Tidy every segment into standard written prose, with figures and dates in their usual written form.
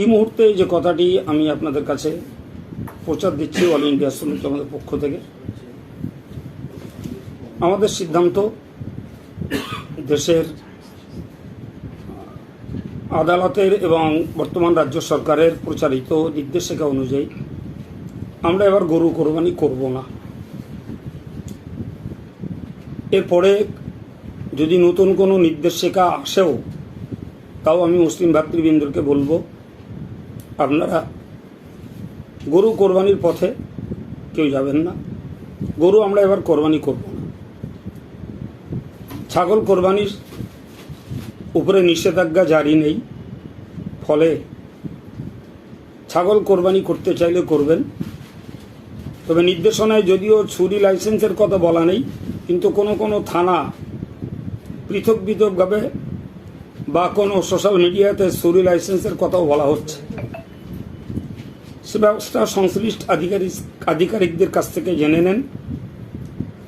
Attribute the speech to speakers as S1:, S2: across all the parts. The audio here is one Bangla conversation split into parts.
S1: এই মুহূর্তে যে কথাটি আমি আপনাদের কাছে প্রচার দিচ্ছি অল ইন্ডিয়া সুন্নাত জামাতের পক্ষ থেকে, আমাদের সিদ্ধান্ত দেশের আদালতের এবং বর্তমান রাজ্য সরকারের প্রচারিত নির্দেশিকা অনুযায়ী আমরা এবার গরু কোরবানি করব না। এরপরে যদি নতুন কোনো নির্দেশিকা আসেও তাও আমি মুসলিম ভাতৃবৃন্দকে বলবো, আপনারা গরু কোরবানির পথে কেউ যাবেন না। গরু আমরা এবার কোরবানি করব না। ছাগল কোরবানির উপরে নিষেধাজ্ঞা জারি নেই, ফলে ছাগল কোরবানি করতে চাইলে করবেন। তবে নির্দেশনায় যদিও ছুরি লাইসেন্সের কথা বলা নেই, কিন্তু কোনো কোনো থানা পৃথক পৃথকভাবে বা কোনো সোশ্যাল মিডিয়াতে ছুরি লাইসেন্সের কথাও বলা হচ্ছে। সে ব্যবস্থা সংশ্লিষ্ট আধিকারিকদের কাছ থেকে জেনে নেন।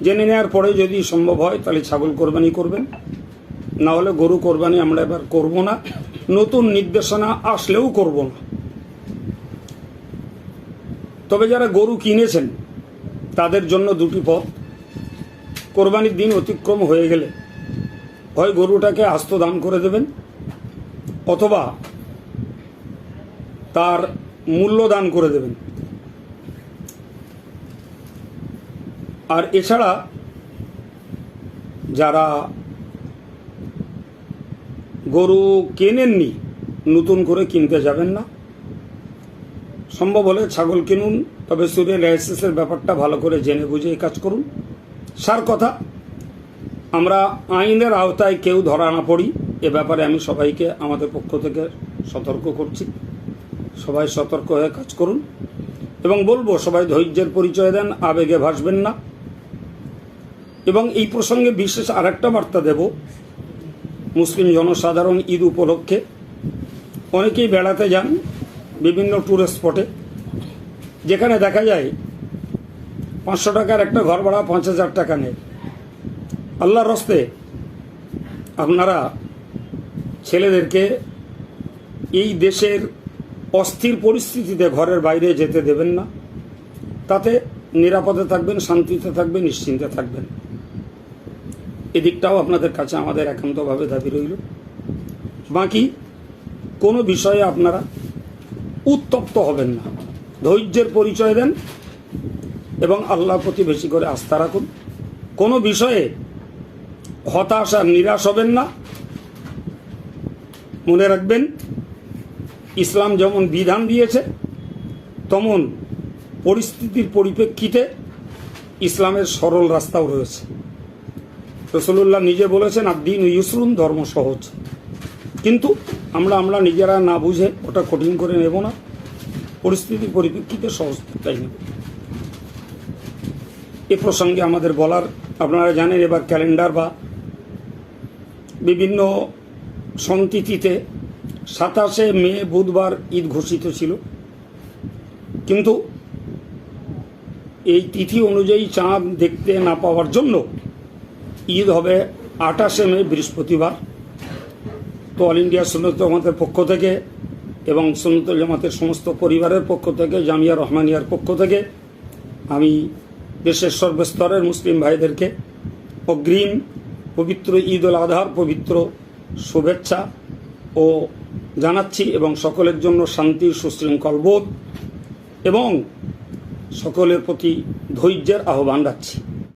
S1: জেনে নেওয়ার পরে যদি সম্ভব হয় তাহলে ছাগল কোরবানি করবেন, না হলে গরু কোরবানি আমরা এবার করব না। নতুন নির্দেশনা আসলেও করব না। তবে যারা গরু কিনেছেন তাদের জন্য দুটি পথ। কোরবানির দিন অতিক্রম হয়ে গেলে হয় গরুটাকে আস্ত দান করে দেবেন, অথবা তার মূল্য দান করে দেবেন। আর এছাড়া যারা গরু কেনেননি, নতুন করে কিনতে যাবেন না। সম্ভব হলে ছাগল কিনুন, তবে ছুরি লাইসেন্সের ব্যাপারটা ভালো করে জেনে বুঝে এই কাজ করুন। সার কথা, আমরা আইনের আওতায় কেউ ধরা না পড়ি, এ ব্যাপারে আমি সবাইকে আমাদের পক্ষ থেকে সতর্ক করছি। সবাই সতর্ক হয়ে কাজ করুন এবং বলবো সবাই ধৈর্যের পরিচয় দেন, আবেগে ভাসবেন না। এবং এই প্রসঙ্গে বিশেষ আরেকটা বার্তা দেব, মুসলিম জনসাধারণ ঈদ উপলক্ষে অনেকেই বেড়াতে যান বিভিন্ন ট্যুরিস্ট স্পটে, যেখানে দেখা যায় 500 টাকার একটা ঘর ভাড়া 5000 টাকা নেয়। আল্লাহর হস্তে আপনারা ছেলেদেরকে এই দেশের অস্থির পরিস্থিতিতে ঘরের বাইরে যেতে দেবেন না। তাতে নিরাপদে থাকবেন, শান্তিতে থাকবেন, নিশ্চিন্তে থাকবেন। এদিকটাও আপনাদের কাছে আমাদের একান্তভাবে দাবি রইল। বাকি কোনো বিষয়ে আপনারা উত্তপ্ত হবেন না, ধৈর্যের পরিচয় দেন এবং আল্লাহর প্রতি বেশি করে আস্থা রাখুন। কোনো বিষয়ে হতাশ আর নিরাশ হবেন না। মনে রাখবেন, ইসলাম যেমন বিধান দিয়েছে তেমন পরিস্থিতির পরিপ্রেক্ষিতে ইসলামের সরল রাস্তাও রয়েছে। রাসূলুল্লাহ নিজে বলেছেন, আদ-দীনু ইউসরুন, ধর্ম সহজ। কিন্তু আমরা নিজেরা না বুঝে ওটা কঠিন করে নেব না, পরিস্থিতির পরিপ্রেক্ষিতে সহজটাই নেব। এ প্রসঙ্গে আমাদের বলার, আপনারা জানেন এবার ক্যালেন্ডার বা বিভিন্ন সন্তিথিতে 27শে মে বুধবার ঈদ ঘোষিত ছিল, কিন্তু এই তিথি অনুযায়ী চাঁদ দেখতে না পাওয়ার জন্য ঈদ হবে 28শে মে বৃহস্পতিবার। তো অল ইন্ডিয়া সুন্নাত জামাতের পক্ষ থেকে এবং সুন্নাত জামাতের সমস্ত পরিবারের পক্ষ থেকে, জামিয়া রহমানিয়ার পক্ষ থেকে আমি দেশের সর্বস্তরের মুসলিম ভাইদেরকে অগ্রিম পবিত্র ঈদ উল আজহার পবিত্র শুভেচ্ছা ও জানাচ্ছি এবং সকলের জন্য শান্তির সুশৃঙ্খল বোধ এবং সকলের প্রতি ধৈর্যের আহ্বান রাখছি।